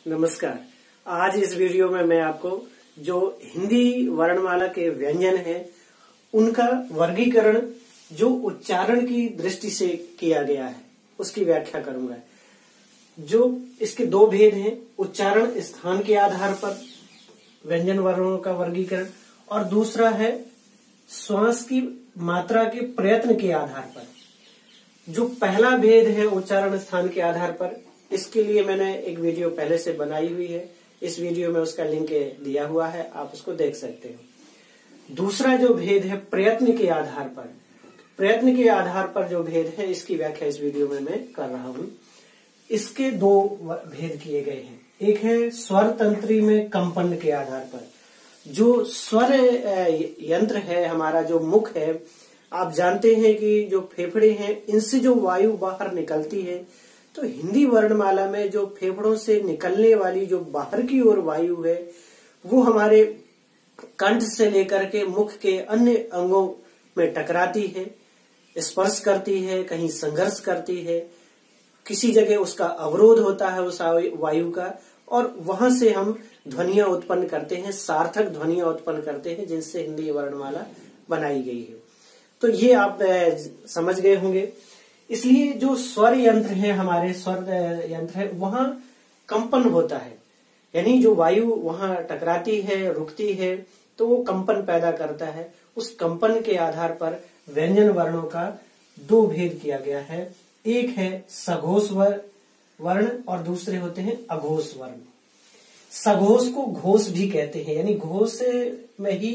नमस्कार। आज इस वीडियो में मैं आपको जो हिंदी वर्णमाला के व्यंजन हैं उनका वर्गीकरण जो उच्चारण की दृष्टि से किया गया है उसकी व्याख्या करूंगा। जो इसके दो भेद हैं, उच्चारण स्थान के आधार पर व्यंजन वर्णों का वर्गीकरण और दूसरा है श्वास की मात्रा के प्रयत्न के आधार पर। जो पहला भेद है उच्चारण स्थान के आधार पर, इसके लिए मैंने एक वीडियो पहले से बनाई हुई है। इस वीडियो में उसका लिंक दिया हुआ है, आप उसको देख सकते हो। दूसरा जो भेद है प्रयत्न के आधार पर, प्रयत्न के आधार पर जो भेद है इसकी व्याख्या इस वीडियो में मैं कर रहा हूं। इसके दो भेद किए गए हैं। एक है स्वर तंत्री में कंपन के आधार पर। जो स्वर यंत्र है हमारा, जो मुख है, आप जानते हैं कि जो फेफड़े हैं इनसे जो वायु बाहर निकलती है, तो हिंदी वर्णमाला में जो फेफड़ों से निकलने वाली जो बाहर की ओर वायु है वो हमारे कंठ से लेकर के मुख के अन्य अंगों में टकराती है, स्पर्श करती है, कहीं संघर्ष करती है, किसी जगह उसका अवरोध होता है उस वायु का, और वहां से हम ध्वनियां उत्पन्न करते हैं, सार्थक ध्वनियां उत्पन्न करते हैं जिनसे हिंदी वर्णमाला बनाई गई है। तो ये आप समझ गए होंगे। इसलिए जो स्वर यंत्र है हमारे, स्वर यंत्र है, वहां कंपन होता है, यानी जो वायु वहां टकराती है, रुकती है, तो वो कंपन पैदा करता है। उस कंपन के आधार पर व्यंजन वर्णों का दो भेद किया गया है। एक है सघोष वर्ण और दूसरे होते हैं अघोष वर्ण। सघोष को घोष भी कहते हैं, यानी घोष में ही,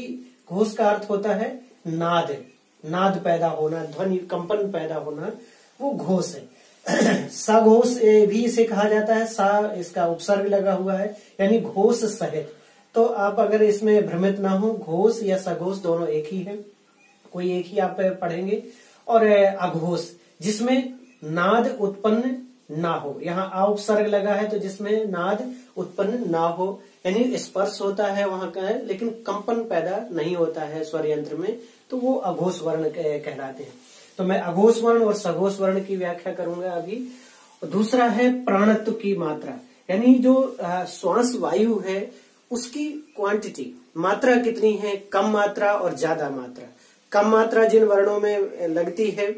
घोष का अर्थ होता है नाद, नाद पैदा होना, ध्वनि कंपन पैदा होना, वो घोष है। सघोष भी इसे कहा जाता है, सा इसका उपसर्ग लगा हुआ है, यानी घोष सहित। तो आप अगर इसमें भ्रमित ना हो, घोष या सघोष दोनों एक ही है, कोई एक ही आप पढ़ेंगे। और अघोष जिसमें नाद उत्पन्न ना हो, यहाँ आ उपसर्ग लगा है तो जिसमें नाद उत्पन्न ना हो, यानी स्पर्श होता है वहां का है लेकिन कंपन पैदा नहीं होता है स्वर यंत्र में, तो वो अघोष वर्ण कहलाते हैं। तो मैं अघोष वर्ण और सघोष वर्ण की व्याख्या करूंगा अभी। दूसरा है प्राणत्व की मात्रा, यानी जो श्वास वायु है उसकी क्वांटिटी, मात्रा कितनी है, कम मात्रा और ज्यादा मात्रा। कम मात्रा जिन वर्णों में लगती है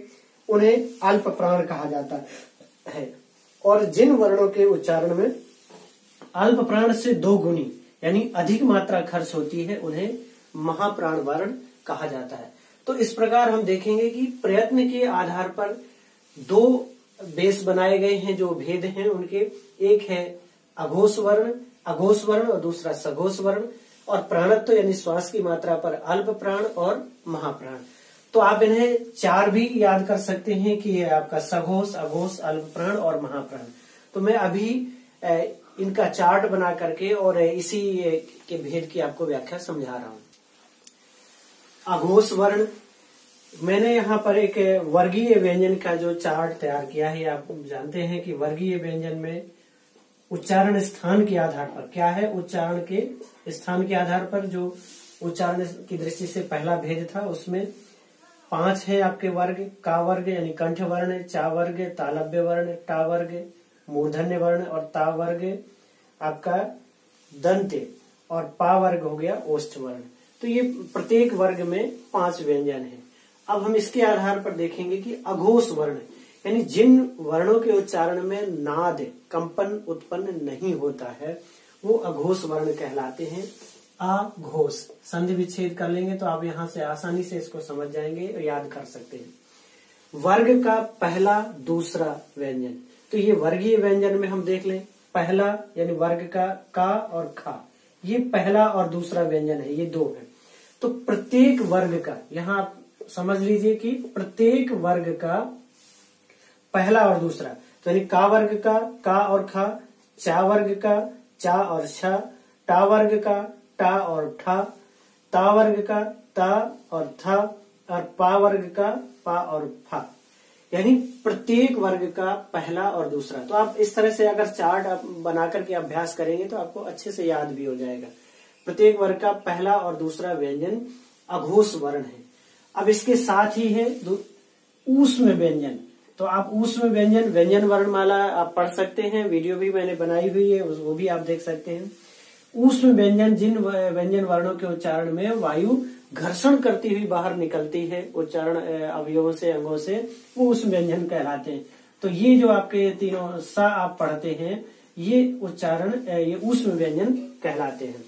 उन्हें अल्प प्राण कहा जाता है, और जिन वर्णों के उच्चारण में अल्प प्राण से दो गुनी यानी अधिक मात्रा खर्च होती है उन्हें महाप्राण वर्ण कहा जाता है। तो इस प्रकार हम देखेंगे कि प्रयत्न के आधार पर दो बेस बनाए गए हैं, जो भेद हैं उनके। एक है अघोष वर्ण और दूसरा सघोष वर्ण, और प्राणत्व यानी श्वास की मात्रा पर अल्प प्राण और महाप्राण। तो आप इन्हें चार भी याद कर सकते हैं कि ये आपका सघोष, अघोष, अल्प प्राण और महाप्राण। तो मैं अभी इनका चार्ट बना करके और इसी के भेद की आपको व्याख्या समझा रहा हूं। अघोष वर्ण, मैंने यहाँ पर एक वर्गीय व्यंजन का जो चार्ट तैयार किया है। आप जानते हैं कि वर्गीय व्यंजन में उच्चारण स्थान के आधार पर क्या है, उच्चारण के स्थान के आधार पर जो उच्चारण की दृष्टि से पहला भेद था उसमें 5 है आपके वर्ग। का वर्ग यानी कंठ वर्ण, चा वर्ग, तालव्य वर्ण, टा वर्ग, मूर्धन्य वर्ण, और ता वर्ग आपका दंत्य, और पा वर्ग हो गया ओष्ठ वर्ण। तो ये प्रत्येक वर्ग में 5 व्यंजन है। अब हम इसके आधार पर देखेंगे कि अघोष वर्ण, यानी जिन वर्णों के उच्चारण में नाद, कंपन उत्पन्न नहीं होता है, वो अघोष वर्ण कहलाते हैं। अघोष संधि विच्छेद कर लेंगे तो आप यहाँ से आसानी से इसको समझ जाएंगे और याद कर सकते हैं। वर्ग का पहला दूसरा व्यंजन, तो ये वर्गीय व्यंजन में हम देख लें। पहला यानी वर्ग का और खा, ये पहला और दूसरा व्यंजन है, ये दो है। तो प्रत्येक वर्ग का, यहाँ आप समझ लीजिए कि प्रत्येक वर्ग का पहला और दूसरा, तो यानी का वर्ग का का और खा, चा वर्ग का चा और छा, टा वर्ग का टा और ठा, ता वर्ग का ता और था, और पा वर्ग का पा और फा, यानी प्रत्येक वर्ग का पहला और दूसरा। तो आप इस तरह से अगर चार्ट आप बनाकर के अभ्यास करेंगे तो आपको अच्छे से याद भी हो जाएगा। प्रत्येक वर्ग का पहला और दूसरा व्यंजन अघोष वर्ण है। अब इसके साथ ही है ऊष्म व्यंजन। तो आप ऊष्म व्यंजन, व्यंजन वर्णमाला आप पढ़ सकते हैं, वीडियो भी मैंने बनाई हुई है, वो भी आप देख सकते हैं। ऊष्म व्यंजन, जिन व्यंजन वर्णों के उच्चारण में वायु घर्षण करती हुई बाहर निकलती है उच्चारण अवयवों से, अंगों से, वो ऊष्म व्यंजन कहलाते हैं। तो ये जो आपके तीनों सा आप पढ़ते हैं, ये उच्चारण, ये ऊष्म व्यंजन कहलाते हैं।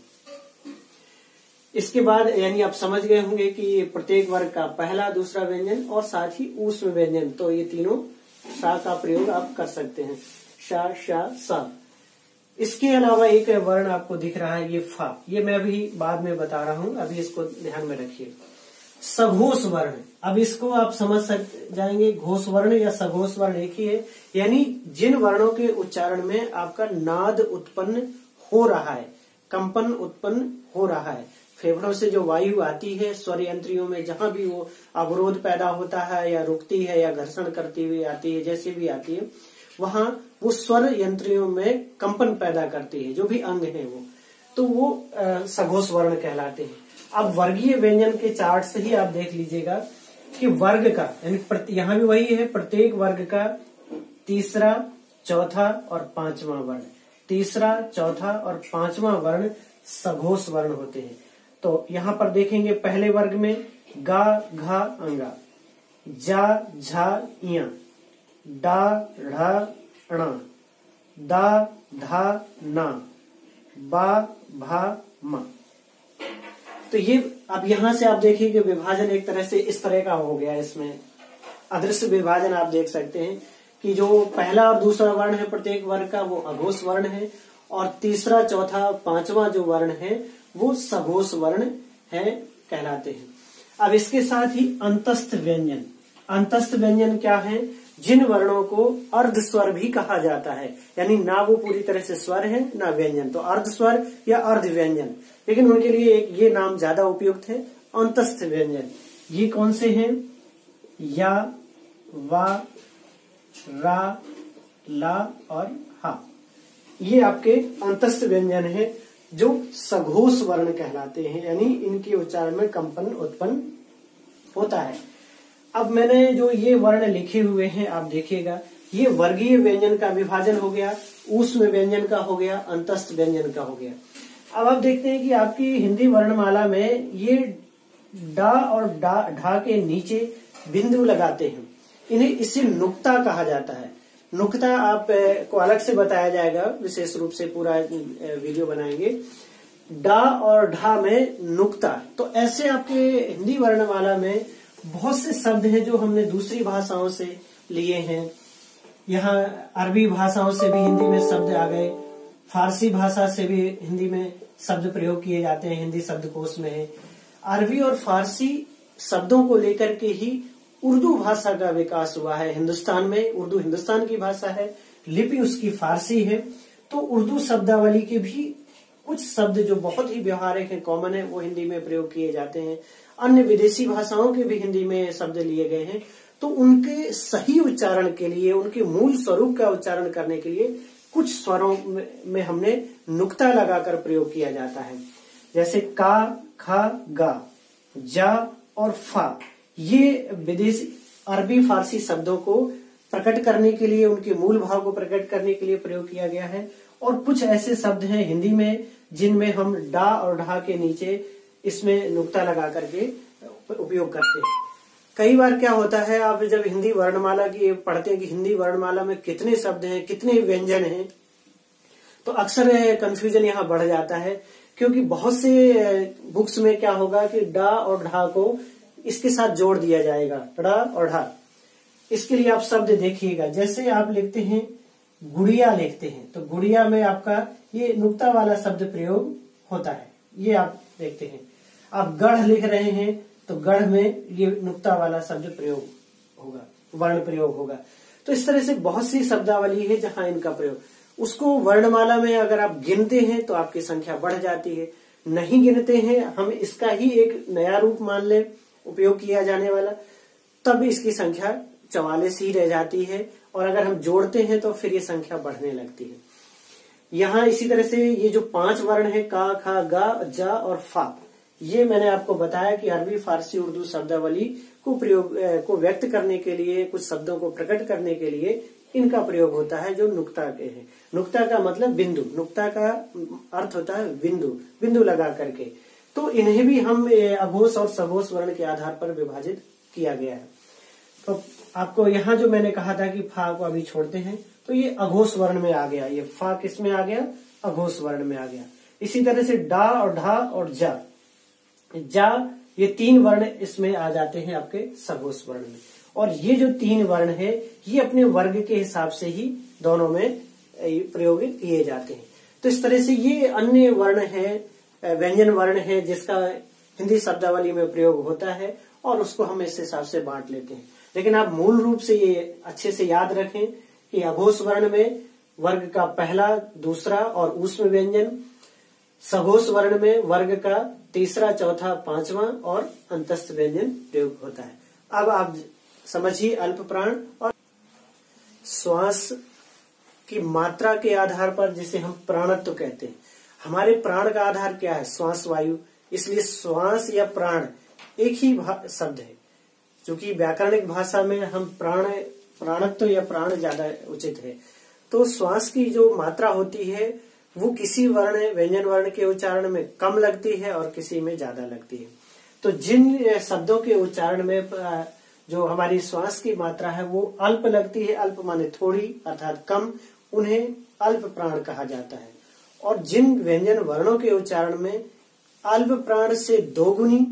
इसके बाद यानी आप समझ गए होंगे कि प्रत्येक वर्ग का पहला, दूसरा व्यंजन और साथ ही ऊष्म व्यंजन, तो ये तीनों सा का प्रयोग आप कर सकते हैं, शा, शा, सा। इसके अलावा एक वर्ण आपको दिख रहा है, ये फा, ये मैं अभी बाद में बता रहा हूं, अभी इसको ध्यान में रखिए। सघोष वर्ण, अब इसको आप समझ जाएंगे, घोष वर्ण या सघोष वर्ण एक ही है, यानी जिन वर्णों के उच्चारण में आपका नाद उत्पन्न हो रहा है, कंपन उत्पन्न हो रहा है, फेफड़ों से जो वायु आती है स्वर यंत्रियों में, जहां भी वो अवरोध पैदा होता है या रुकती है या घर्षण करती हुई आती है, जैसे भी आती है, वहां वो स्वर यंत्रियों में कंपन पैदा करती है, जो भी अंग है वो, तो वो सघोष वर्ण कहलाते हैं। अब वर्गीय व्यंजन के चार्ट से ही आप देख लीजिएगा कि वर्ग का, यानी यहाँ भी वही है, प्रत्येक वर्ग का तीसरा, चौथा और पांचवा वर्ण, तीसरा, चौथा और पांचवा वर्ण सघोष वर्ण होते हैं। तो यहाँ पर देखेंगे पहले वर्ग में गा, घा, अंगा, जा, झा, इया, डा, ढ़ा, णा, दा, धा, ना, बा, भा, मा। तो ये अब यहां से आप देखिए कि विभाजन एक तरह से इस तरह का हो गया, इसमें अदृश्य विभाजन आप देख सकते हैं कि जो पहला और दूसरा वर्ण है प्रत्येक वर्ग का, वो अघोष वर्ण है, और तीसरा, चौथा, पांचवा जो वर्ण है वो सघोष वर्ण है कहलाते हैं। अब इसके साथ ही अंतस्थ व्यंजन, अंतस्थ व्यंजन क्या है? जिन वर्णों को अर्ध स्वर भी कहा जाता है, यानी ना वो पूरी तरह से स्वर है ना व्यंजन, तो अर्ध स्वर या अर्ध व्यंजन, लेकिन उनके लिए एक ये नाम ज्यादा उपयुक्त है, अंतस्थ व्यंजन। ये कौन से हैं? या, वा, रा, ला और हा, ये आपके अंतस्थ व्यंजन है जो सघोष वर्ण कहलाते हैं, यानी इनके उच्चारण में कंपन उत्पन्न होता है। अब मैंने जो ये वर्ण लिखे हुए हैं आप देखिएगा, ये वर्गीय व्यंजन का विभाजन हो गया, ऊष्म व्यंजन का हो गया, अंतस्थ व्यंजन का हो गया। अब आप देखते हैं कि आपकी हिंदी वर्णमाला में ये डा और ढा के नीचे बिंदु लगाते हैं, इन्हें इसे नुक्ता कहा जाता है। नुक्ता आप को अलग से बताया जाएगा, विशेष रूप से पूरा वीडियो बनाएंगे। डा और ढा में नुक्ता, तो ऐसे आपके हिंदी वर्णमाला में बहुत से शब्द हैं जो हमने दूसरी भाषाओं से लिए हैं। यहाँ अरबी भाषाओं से भी हिंदी में शब्द आ गए, फारसी भाषा से भी हिंदी में शब्द प्रयोग किए जाते हैं, हिंदी शब्दकोश में है। अरबी और फारसी शब्दों को लेकर के ही उर्दू भाषा का विकास हुआ है हिंदुस्तान में। उर्दू हिंदुस्तान की भाषा है, लिपि उसकी फारसी है, तो उर्दू शब्दावली के भी कुछ शब्द जो बहुत ही व्यवहारिक है, कॉमन है, वो हिंदी में प्रयोग किए जाते हैं। अन्य विदेशी भाषाओं के भी हिंदी में शब्द लिए गए हैं, तो उनके सही उच्चारण के लिए, उनके मूल स्वरूप का उच्चारण करने के लिए कुछ स्वरों में हमने नुक्ता लगाकर प्रयोग किया जाता है, जैसे का, खा, गा, जा और फा। ये विदेशी अरबी फारसी शब्दों को प्रकट करने के लिए, उनके मूल भाव को प्रकट करने के लिए प्रयोग किया गया है। और कुछ ऐसे शब्द हैं हिंदी में जिनमें हम डा और ढा के नीचे इसमें नुक्ता लगा करके उपयोग करते हैं। कई बार क्या होता है, आप जब हिंदी वर्णमाला की पढ़ते हैं कि हिंदी वर्णमाला में कितने शब्द हैं, कितने व्यंजन हैं, तो अक्सर कंफ्यूजन यहाँ बढ़ जाता है, क्योंकि बहुत से बुक्स में क्या होगा कि डा और ढा को इसके साथ जोड़ दिया जाएगा, डा और ढा। इसके लिए आप शब्द देखिएगा, जैसे आप लिखते हैं गुड़िया लिखते हैं, तो गुड़िया में आपका ये नुक्ता वाला शब्द प्रयोग होता है, ये आप देखते हैं। आप गढ़ लिख रहे हैं तो गढ़ में ये नुक्ता वाला शब्द प्रयोग होगा, वर्ण प्रयोग होगा। तो इस तरह से बहुत सी शब्दावली है जहां इनका प्रयोग, उसको वर्णमाला में अगर आप गिनते हैं तो आपकी संख्या बढ़ जाती है, नहीं गिनते हैं, हम इसका ही एक नया रूप मान ले उपयोग किया जाने वाला, तब इसकी संख्या 44 ही रह जाती है, और अगर हम जोड़ते हैं तो फिर ये संख्या बढ़ने लगती है। यहाँ इसी तरह से ये जो 5 वर्ण है, का, खा, गा, जा और फा, ये मैंने आपको बताया कि अरबी, फारसी, उर्दू शब्दावली को व्यक्त करने के लिए, कुछ शब्दों को प्रकट करने के लिए इनका प्रयोग होता है, जो नुक्ता के हैं। नुक्ता का मतलब बिंदु, नुक्ता का अर्थ होता है बिंदु, बिंदु लगा करके। तो इन्हें भी हम अघोष और सघोष वर्ण के आधार पर विभाजित किया गया है। तो आपको यहाँ जो मैंने कहा था कि फा को अभी छोड़ते हैं, तो ये अघोष वर्ण में आ गया। ये फा किस में आ गया? अघोष वर्ण में आ गया। इसी तरह से डा और ढा और जा, ये 3 वर्ण इसमें आ जाते हैं आपके सघोष वर्ण में। और ये जो 3 वर्ण है, ये अपने वर्ग के हिसाब से ही दोनों में प्रयोगित किए जाते हैं। तो इस तरह से ये अन्य वर्ण है, व्यंजन वर्ण है, जिसका हिंदी शब्दावली में प्रयोग होता है और उसको हम इस हिसाब से बांट लेते हैं। लेकिन आप मूल रूप से ये अच्छे से याद रखें कि अघोष वर्ण में वर्ग का पहला, दूसरा और ऊष्म व्यंजन, सघोष वर्ण में वर्ग का तीसरा, चौथा, पांचवा और अंतस्थ व्यंजन प्रयोग होता है। अब आप समझिए अल्प प्राण और श्वास की मात्रा के आधार पर, जिसे हम प्राणत्व कहते हैं। हमारे प्राण का आधार क्या है? श्वास वायु। इसलिए श्वास या प्राण एक ही शब्द है। क्योंकि व्याकरणिक भाषा में हम प्राणत्व या प्राण ज्यादा उचित है। तो श्वास की जो मात्रा होती है वो किसी वर्ण, व्यंजन वर्ण के उच्चारण में कम लगती है और किसी में ज्यादा लगती है। तो जिन शब्दों के उच्चारण में जो हमारी श्वास की मात्रा है वो अल्प लगती है, अल्प माने थोड़ी अर्थात कम, उन्हें अल्प प्राण कहा जाता है। और जिन व्यंजन वर्णों के उच्चारण में अल्प प्राण से 2 गुनी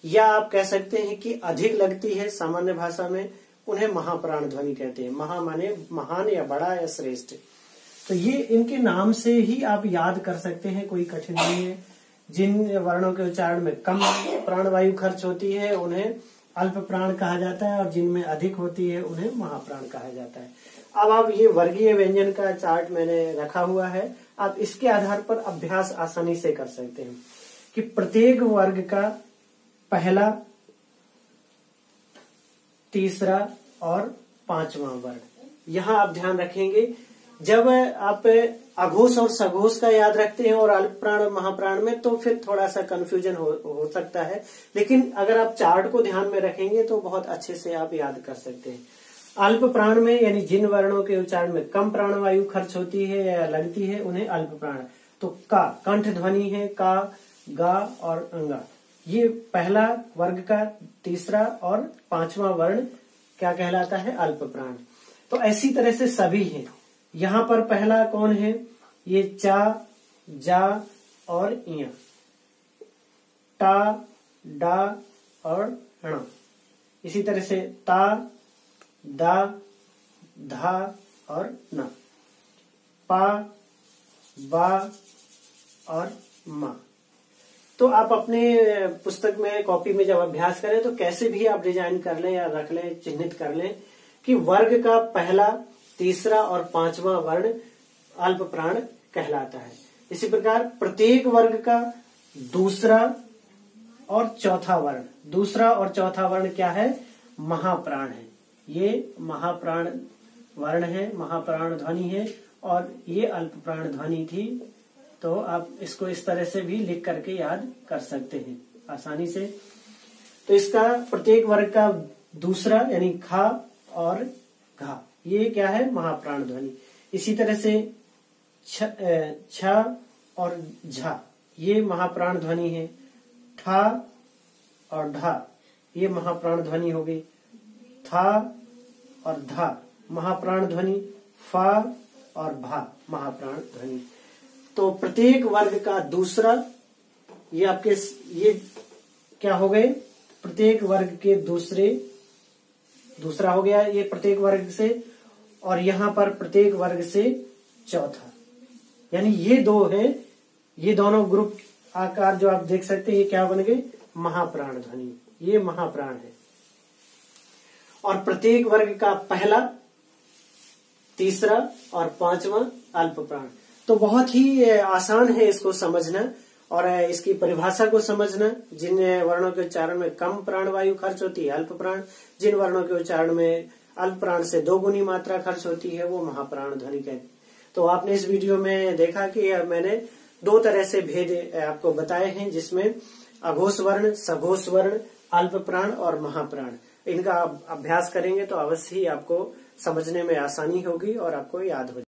या आप कह सकते हैं कि अधिक लगती है सामान्य भाषा में, उन्हें महाप्राण ध्वनि कहते हैं। महा माने महान या बड़ा या श्रेष्ठ। तो ये इनके नाम से ही आप याद कर सकते हैं, कोई कठिन नहीं है। जिन वर्णों के उच्चारण में कम प्राणवायु खर्च होती है उन्हें अल्प प्राण कहा जाता है, और जिनमें अधिक होती है उन्हें महाप्राण कहा जाता है। अब आप ये वर्गीय व्यंजन का चार्ट मैंने रखा हुआ है, आप इसके आधार पर अभ्यास आसानी से कर सकते हैं कि प्रत्येक वर्ग का पहला, तीसरा और 5वां वर्ण। यहाँ आप ध्यान रखेंगे, जब आप अघोष और सघोष का याद रखते हैं और अल्प प्राण महाप्राण में, तो फिर थोड़ा सा कंफ्यूजन हो सकता है। लेकिन अगर आप चार्ट को ध्यान में रखेंगे तो बहुत अच्छे से आप याद कर सकते हैं। अल्प प्राण में यानी जिन वर्णों के उच्चारण में कम प्राणवायु खर्च होती है या लगती है उन्हें अल्प प्राण। तो का कंठ ध्वनि है, का, गा और अंगा, ये पहला वर्ग का तीसरा और 5वां वर्ण क्या कहलाता है? अल्प प्राण। तो ऐसी तरह से सभी हैं। यहाँ पर पहला कौन है? ये चा, जा और इया, टा, डा और ण। इसी तरह से ता, दा, धा और न, पा, बा और मा। तो आप अपने पुस्तक में, कॉपी में जब अभ्यास करें तो कैसे भी आप डिजाइन कर लें या रख लें, चिन्हित कर लें कि वर्ग का पहला, तीसरा और 5वां वर्ण अल्प प्राण कहलाता है। इसी प्रकार प्रत्येक वर्ग का दूसरा और चौथा वर्ण, दूसरा और चौथा वर्ण क्या है? महाप्राण है। ये महाप्राण वर्ण है, महाप्राण ध्वनि है, और ये अल्प प्राण ध्वनि थी। तो आप इसको इस तरह से भी लिख करके याद कर सकते हैं आसानी से। तो इसका प्रत्येक वर्ग का दूसरा यानी खा और घा, ये क्या है? महाप्राण ध्वनि। इसी तरह से छ और झा, ये महाप्राण ध्वनि है। ठा और ढा, ये महाप्राण ध्वनि हो गई। था और धा महाप्राण ध्वनि। फा और भा महाप्राण ध्वनि। तो प्रत्येक वर्ग का दूसरा, ये आपके ये क्या हो गए? प्रत्येक वर्ग के दूसरा हो गया ये प्रत्येक वर्ग से, और यहाँ पर प्रत्येक वर्ग से चौथा, यानी ये 2 है। ये दोनों ग्रुप आकार जो आप देख सकते हैं ये क्या बन गए? महाप्राण ध्वनि। ये महाप्राण है। और प्रत्येक वर्ग का पहला, तीसरा और 5वां अल्प प्राण। तो बहुत ही आसान है इसको समझना और इसकी परिभाषा को समझना। जिन वर्णों के उच्चारण में कम प्राणवायु खर्च होती है अल्प प्राण, जिन वर्णों के उच्चारण में अल्प प्राण से 2 गुनी मात्रा खर्च होती है वो महाप्राण ध्वनि कहते हैं। तो आपने इस वीडियो में देखा कि मैंने 2 तरह से भेद आपको बताए हैं, जिसमें अघोष वर्ण, सघोष वर्ण, अल्प प्राण और महाप्राण। इनका आप अभ्यास करेंगे तो अवश्य ही आपको समझने में आसानी होगी और आपको याद हो